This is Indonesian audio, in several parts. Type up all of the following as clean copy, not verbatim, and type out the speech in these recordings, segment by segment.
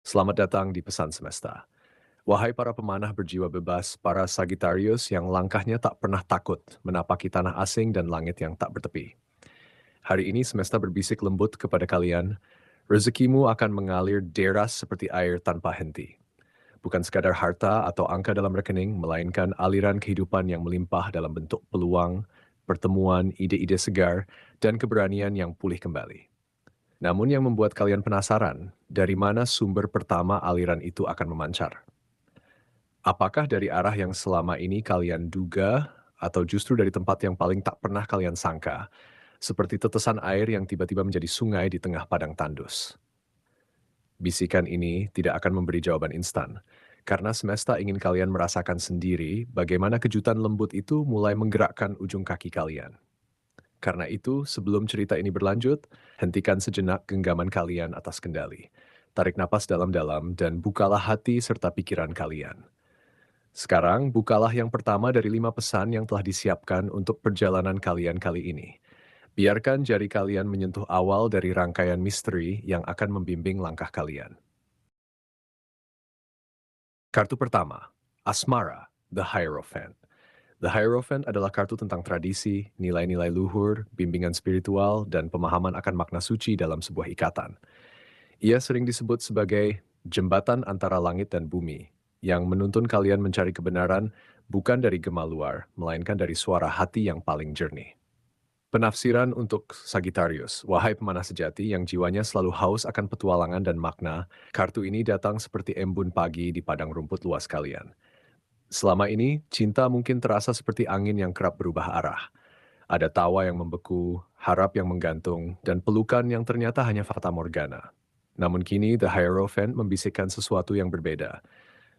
Selamat datang di Pesan Semesta. Wahai para pemanah berjiwa bebas, para Sagittarius yang langkahnya tak pernah takut menapaki tanah asing dan langit yang tak bertepi. Hari ini semesta berbisik lembut kepada kalian, rezekimu akan mengalir deras seperti air tanpa henti. Bukan sekadar harta atau angka dalam rekening, melainkan aliran kehidupan yang melimpah dalam bentuk peluang, pertemuan, ide-ide segar, dan keberanian yang pulih kembali. Namun yang membuat kalian penasaran, dari mana sumber pertama aliran itu akan memancar? Apakah dari arah yang selama ini kalian duga, atau justru dari tempat yang paling tak pernah kalian sangka, seperti tetesan air yang tiba-tiba menjadi sungai di tengah padang tandus? Bisikan ini tidak akan memberi jawaban instan, karena semesta ingin kalian merasakan sendiri bagaimana kejutan lembut itu mulai menggerakkan ujung kaki kalian. Karena itu, sebelum cerita ini berlanjut, hentikan sejenak genggaman kalian atas kendali. Tarik napas dalam-dalam dan bukalah hati serta pikiran kalian. Sekarang, bukalah yang pertama dari 5 pesan yang telah disiapkan untuk perjalanan kalian kali ini. Biarkan jari kalian menyentuh awal dari rangkaian misteri yang akan membimbing langkah kalian. Kartu pertama, Asmara, The Hierophant. The Hierophant adalah kartu tentang tradisi, nilai-nilai luhur, bimbingan spiritual, dan pemahaman akan makna suci dalam sebuah ikatan. Ia sering disebut sebagai jembatan antara langit dan bumi, yang menuntun kalian mencari kebenaran bukan dari gema luar, melainkan dari suara hati yang paling jernih. Penafsiran untuk Sagittarius, wahai pemanah sejati yang jiwanya selalu haus akan petualangan dan makna, kartu ini datang seperti embun pagi di padang rumput luas kalian. Selama ini, cinta mungkin terasa seperti angin yang kerap berubah arah. Ada tawa yang membeku, harap yang menggantung, dan pelukan yang ternyata hanya fata morgana. Namun kini, The Hierophant membisikkan sesuatu yang berbeda.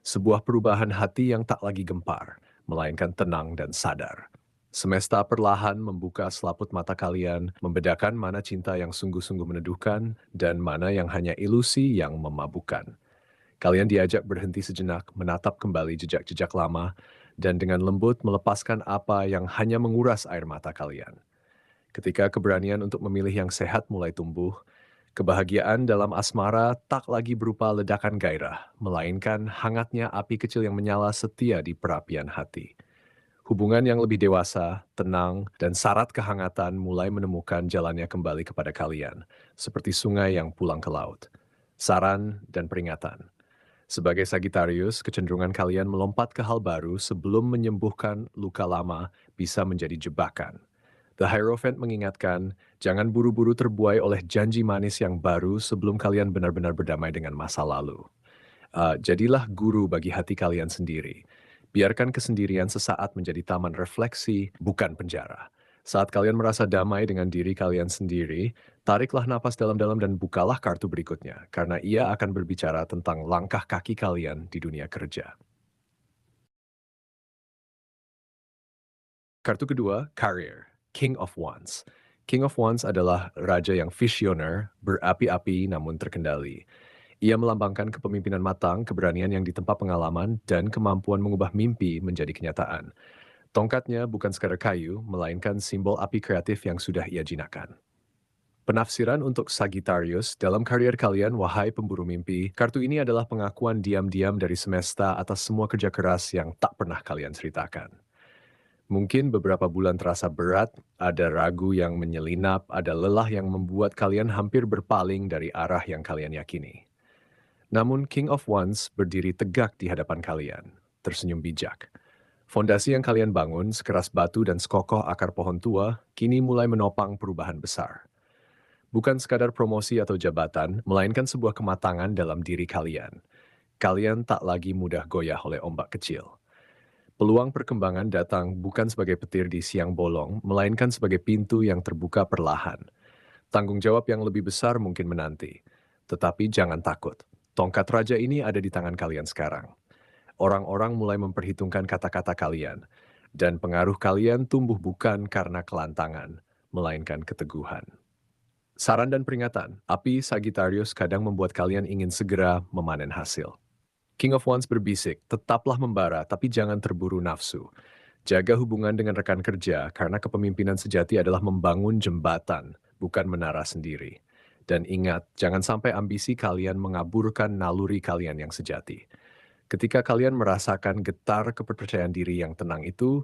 Sebuah perubahan hati yang tak lagi gempar, melainkan tenang dan sadar. Semesta perlahan membuka selaput mata kalian, membedakan mana cinta yang sungguh-sungguh meneduhkan dan mana yang hanya ilusi yang memabukkan. Kalian diajak berhenti sejenak, menatap kembali jejak-jejak lama, dan dengan lembut melepaskan apa yang hanya menguras air mata kalian. Ketika keberanian untuk memilih yang sehat mulai tumbuh, kebahagiaan dalam asmara tak lagi berupa ledakan gairah, melainkan hangatnya api kecil yang menyala setia di perapian hati. Hubungan yang lebih dewasa, tenang, dan syarat kehangatan mulai menemukan jalannya kembali kepada kalian, seperti sungai yang pulang ke laut. Saran dan peringatan. Sebagai Sagittarius, kecenderungan kalian melompat ke hal baru sebelum menyembuhkan luka lama bisa menjadi jebakan. The Hierophant mengingatkan, jangan buru-buru terbuai oleh janji manis yang baru sebelum kalian benar-benar berdamai dengan masa lalu. Jadilah guru bagi hati kalian sendiri. Biarkan kesendirian sesaat menjadi taman refleksi, bukan penjara. Saat kalian merasa damai dengan diri kalian sendiri, tariklah napas dalam-dalam dan bukalah kartu berikutnya, karena ia akan berbicara tentang langkah kaki kalian di dunia kerja. Kartu kedua, Career, King of Wands. King of Wands adalah raja yang visioner, berapi-api namun terkendali. Ia melambangkan kepemimpinan matang, keberanian yang ditempa pengalaman, dan kemampuan mengubah mimpi menjadi kenyataan. Tongkatnya bukan sekadar kayu, melainkan simbol api kreatif yang sudah ia jinakkan. Penafsiran untuk Sagittarius, dalam karier kalian, wahai pemburu mimpi, kartu ini adalah pengakuan diam-diam dari semesta atas semua kerja keras yang tak pernah kalian ceritakan. Mungkin beberapa bulan terasa berat, ada ragu yang menyelinap, ada lelah yang membuat kalian hampir berpaling dari arah yang kalian yakini. Namun King of Wands berdiri tegak di hadapan kalian, tersenyum bijak. Fondasi yang kalian bangun, sekeras batu dan sekokoh akar pohon tua, kini mulai menopang perubahan besar. Bukan sekadar promosi atau jabatan, melainkan sebuah kematangan dalam diri kalian. Kalian tak lagi mudah goyah oleh ombak kecil. Peluang perkembangan datang bukan sebagai petir di siang bolong, melainkan sebagai pintu yang terbuka perlahan. Tanggung jawab yang lebih besar mungkin menanti. Tetapi jangan takut. Tongkat raja ini ada di tangan kalian sekarang. Orang-orang mulai memperhitungkan kata-kata kalian. Dan pengaruh kalian tumbuh bukan karena kelantangan, melainkan keteguhan. Saran dan peringatan, api Sagittarius kadang membuat kalian ingin segera memanen hasil. King of Wands berbisik, tetaplah membara tapi jangan terburu nafsu. Jaga hubungan dengan rekan kerja karena kepemimpinan sejati adalah membangun jembatan, bukan menara sendiri. Dan ingat, jangan sampai ambisi kalian mengaburkan naluri kalian yang sejati. Ketika kalian merasakan getar kepercayaan diri yang tenang itu,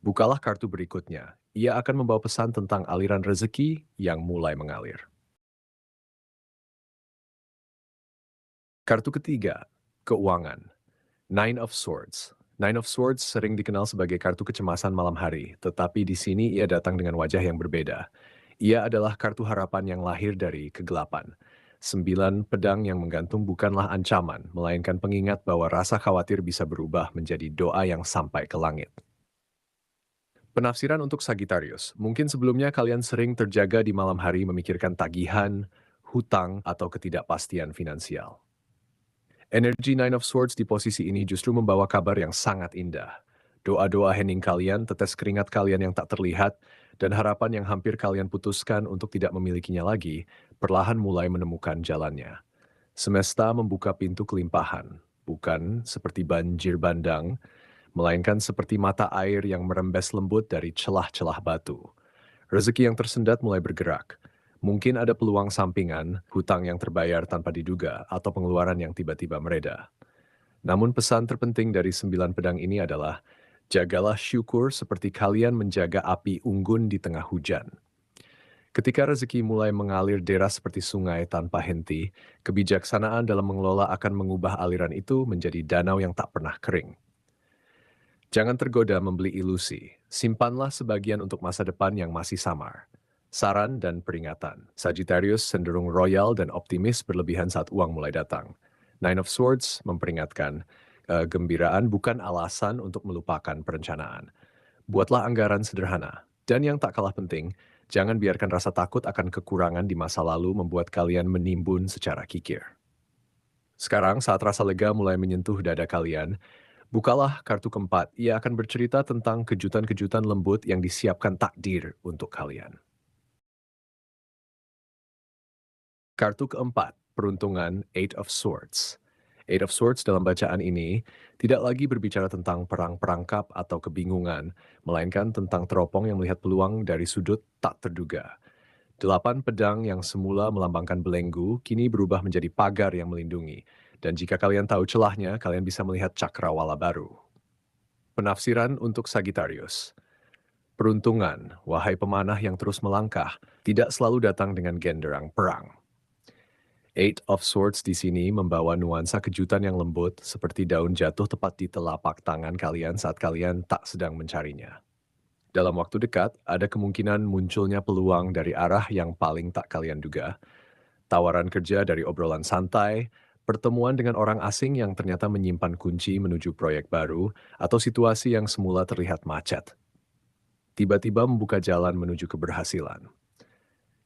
bukalah kartu berikutnya. Ia akan membawa pesan tentang aliran rezeki yang mulai mengalir. Kartu ketiga, keuangan. Nine of Swords. Nine of Swords sering dikenal sebagai kartu kecemasan malam hari, tetapi di sini ia datang dengan wajah yang berbeda. Ia adalah kartu harapan yang lahir dari kegelapan. Sembilan pedang yang menggantung bukanlah ancaman, melainkan pengingat bahwa rasa khawatir bisa berubah menjadi doa yang sampai ke langit. Penafsiran untuk Sagittarius. Mungkin sebelumnya kalian sering terjaga di malam hari memikirkan tagihan, hutang, atau ketidakpastian finansial. Energi Nine of Swords di posisi ini justru membawa kabar yang sangat indah. Doa-doa hening kalian, tetes keringat kalian yang tak terlihat, dan harapan yang hampir kalian putuskan untuk tidak memilikinya lagi, perlahan mulai menemukan jalannya. Semesta membuka pintu kelimpahan, bukan seperti banjir bandang, melainkan seperti mata air yang merembes lembut dari celah-celah batu. Rezeki yang tersendat mulai bergerak. Mungkin ada peluang sampingan, hutang yang terbayar tanpa diduga, atau pengeluaran yang tiba-tiba mereda. Namun pesan terpenting dari 9 pedang ini adalah, jagalah syukur seperti kalian menjaga api unggun di tengah hujan. Ketika rezeki mulai mengalir deras seperti sungai tanpa henti, kebijaksanaan dalam mengelola akan mengubah aliran itu menjadi danau yang tak pernah kering. Jangan tergoda membeli ilusi. Simpanlah sebagian untuk masa depan yang masih samar. Saran dan peringatan. Sagittarius cenderung royal dan optimis berlebihan saat uang mulai datang. Nine of Swords memperingatkan, gembiraan bukan alasan untuk melupakan perencanaan. Buatlah anggaran sederhana. Dan yang tak kalah penting, jangan biarkan rasa takut akan kekurangan di masa lalu membuat kalian menimbun secara kikir. Sekarang saat rasa lega mulai menyentuh dada kalian, bukalah kartu keempat. Ia akan bercerita tentang kejutan-kejutan lembut yang disiapkan takdir untuk kalian. Kartu keempat, peruntungan Eight of Swords. Eight of Swords dalam bacaan ini tidak lagi berbicara tentang perang perangkap atau kebingungan, melainkan tentang teropong yang melihat peluang dari sudut tak terduga. 8 pedang yang semula melambangkan belenggu kini berubah menjadi pagar yang melindungi. Dan jika kalian tahu celahnya, kalian bisa melihat cakrawala baru. Penafsiran untuk Sagittarius. Peruntungan, wahai pemanah yang terus melangkah, tidak selalu datang dengan genderang perang. Eight of Swords di sini membawa nuansa kejutan yang lembut seperti daun jatuh tepat di telapak tangan kalian saat kalian tak sedang mencarinya. Dalam waktu dekat, ada kemungkinan munculnya peluang dari arah yang paling tak kalian duga. Tawaran kerja dari obrolan santai, pertemuan dengan orang asing yang ternyata menyimpan kunci menuju proyek baru, atau situasi yang semula terlihat macet. Tiba-tiba membuka jalan menuju keberhasilan.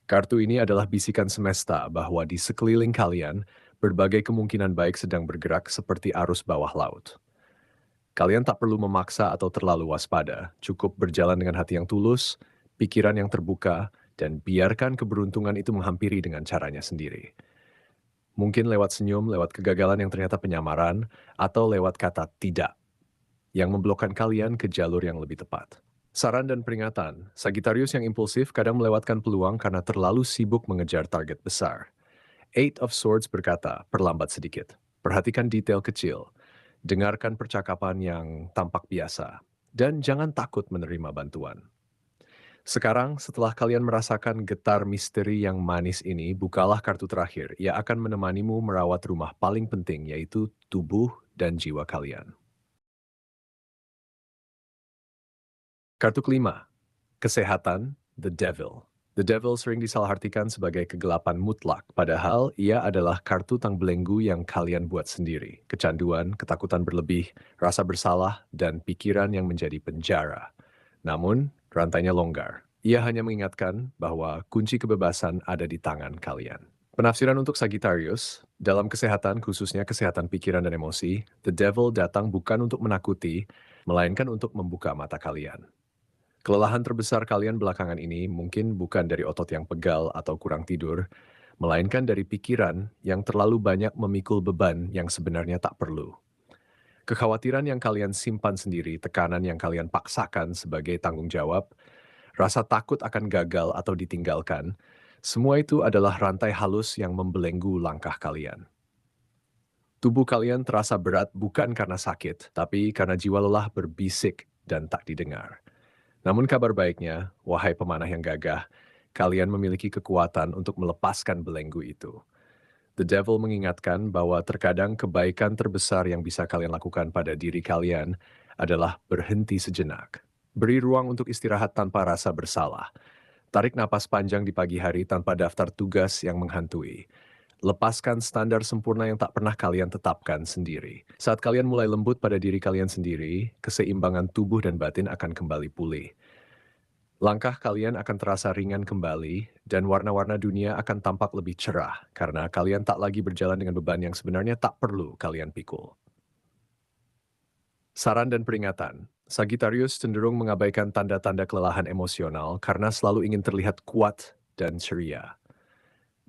Kartu ini adalah bisikan semesta bahwa di sekeliling kalian, berbagai kemungkinan baik sedang bergerak seperti arus bawah laut. Kalian tak perlu memaksa atau terlalu waspada, cukup berjalan dengan hati yang tulus, pikiran yang terbuka, dan biarkan keberuntungan itu menghampiri dengan caranya sendiri. Mungkin lewat senyum, lewat kegagalan yang ternyata penyamaran, atau lewat kata tidak, yang memblokkan kalian ke jalur yang lebih tepat. Saran dan peringatan, Sagittarius yang impulsif kadang melewatkan peluang karena terlalu sibuk mengejar target besar. Eight of Swords berkata, perlambat sedikit. Perhatikan detail kecil. Dengarkan percakapan yang tampak biasa. Dan jangan takut menerima bantuan. Sekarang, setelah kalian merasakan getar misteri yang manis ini, bukalah kartu terakhir. Ia akan menemanimu merawat rumah paling penting, yaitu tubuh dan jiwa kalian. Kartu kelima, kesehatan, The Devil. The Devil sering disalahartikan sebagai kegelapan mutlak, padahal ia adalah kartu tang belenggu yang kalian buat sendiri. Kecanduan, ketakutan berlebih, rasa bersalah, dan pikiran yang menjadi penjara. Namun, rantainya longgar. Ia hanya mengingatkan bahwa kunci kebebasan ada di tangan kalian. Penafsiran untuk Sagittarius, dalam kesehatan, khususnya kesehatan pikiran dan emosi, The Devil datang bukan untuk menakuti, melainkan untuk membuka mata kalian. Kelelahan terbesar kalian belakangan ini mungkin bukan dari otot yang pegal atau kurang tidur, melainkan dari pikiran yang terlalu banyak memikul beban yang sebenarnya tak perlu. Kekhawatiran yang kalian simpan sendiri, tekanan yang kalian paksakan sebagai tanggung jawab, rasa takut akan gagal atau ditinggalkan, Semua itu adalah rantai halus yang membelenggu langkah kalian. Tubuh kalian terasa berat bukan karena sakit, tapi karena jiwa lelah berbisik dan tak didengar. Namun kabar baiknya, wahai pemanah yang gagah, kalian memiliki kekuatan untuk melepaskan belenggu itu. The Devil mengingatkan bahwa terkadang kebaikan terbesar yang bisa kalian lakukan pada diri kalian adalah berhenti sejenak. Beri ruang untuk istirahat tanpa rasa bersalah. Tarik napas panjang di pagi hari tanpa daftar tugas yang menghantui. Lepaskan standar sempurna yang tak pernah kalian tetapkan sendiri. Saat kalian mulai lembut pada diri kalian sendiri, keseimbangan tubuh dan batin akan kembali pulih. Langkah kalian akan terasa ringan kembali, dan warna-warna dunia akan tampak lebih cerah karena kalian tak lagi berjalan dengan beban yang sebenarnya tak perlu kalian pikul. Saran dan peringatan, Sagittarius cenderung mengabaikan tanda-tanda kelelahan emosional karena selalu ingin terlihat kuat dan ceria.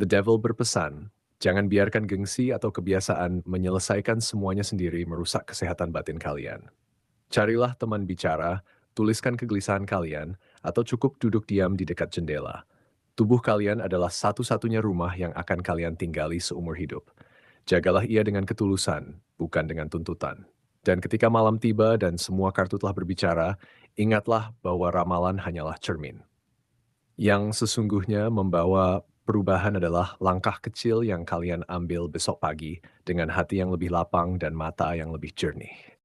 The Devil berpesan, jangan biarkan gengsi atau kebiasaan menyelesaikan semuanya sendiri merusak kesehatan batin kalian. Carilah teman bicara, tuliskan kegelisahan kalian, atau cukup duduk diam di dekat jendela. Tubuh kalian adalah satu-satunya rumah yang akan kalian tinggali seumur hidup. Jagalah ia dengan ketulusan, bukan dengan tuntutan. Dan ketika malam tiba dan semua kartu telah berbicara, ingatlah bahwa ramalan hanyalah cermin. Yang sesungguhnya membawa perubahan adalah langkah kecil yang kalian ambil besok pagi dengan hati yang lebih lapang dan mata yang lebih jernih.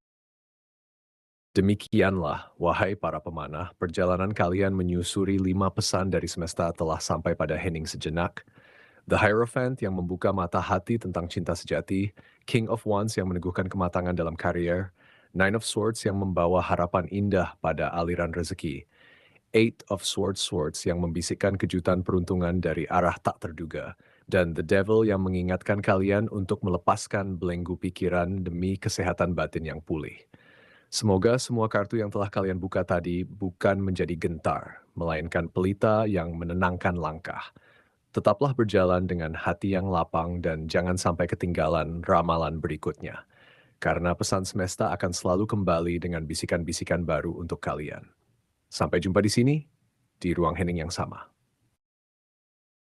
Demikianlah, wahai para pemanah, perjalanan kalian menyusuri 5 pesan dari semesta telah sampai pada hening sejenak. The Hierophant yang membuka mata hati tentang cinta sejati, King of Wands yang meneguhkan kematangan dalam karier, Nine of Swords yang membawa harapan indah pada aliran rezeki, Eight of Swords yang membisikkan kejutan peruntungan dari arah tak terduga, dan The Devil yang mengingatkan kalian untuk melepaskan belenggu pikiran demi kesehatan batin yang pulih. Semoga semua kartu yang telah kalian buka tadi bukan menjadi gentar, melainkan pelita yang menenangkan langkah. Tetaplah berjalan dengan hati yang lapang dan jangan sampai ketinggalan ramalan berikutnya. Karena pesan semesta akan selalu kembali dengan bisikan-bisikan baru untuk kalian. Sampai jumpa di sini, di ruang hening yang sama.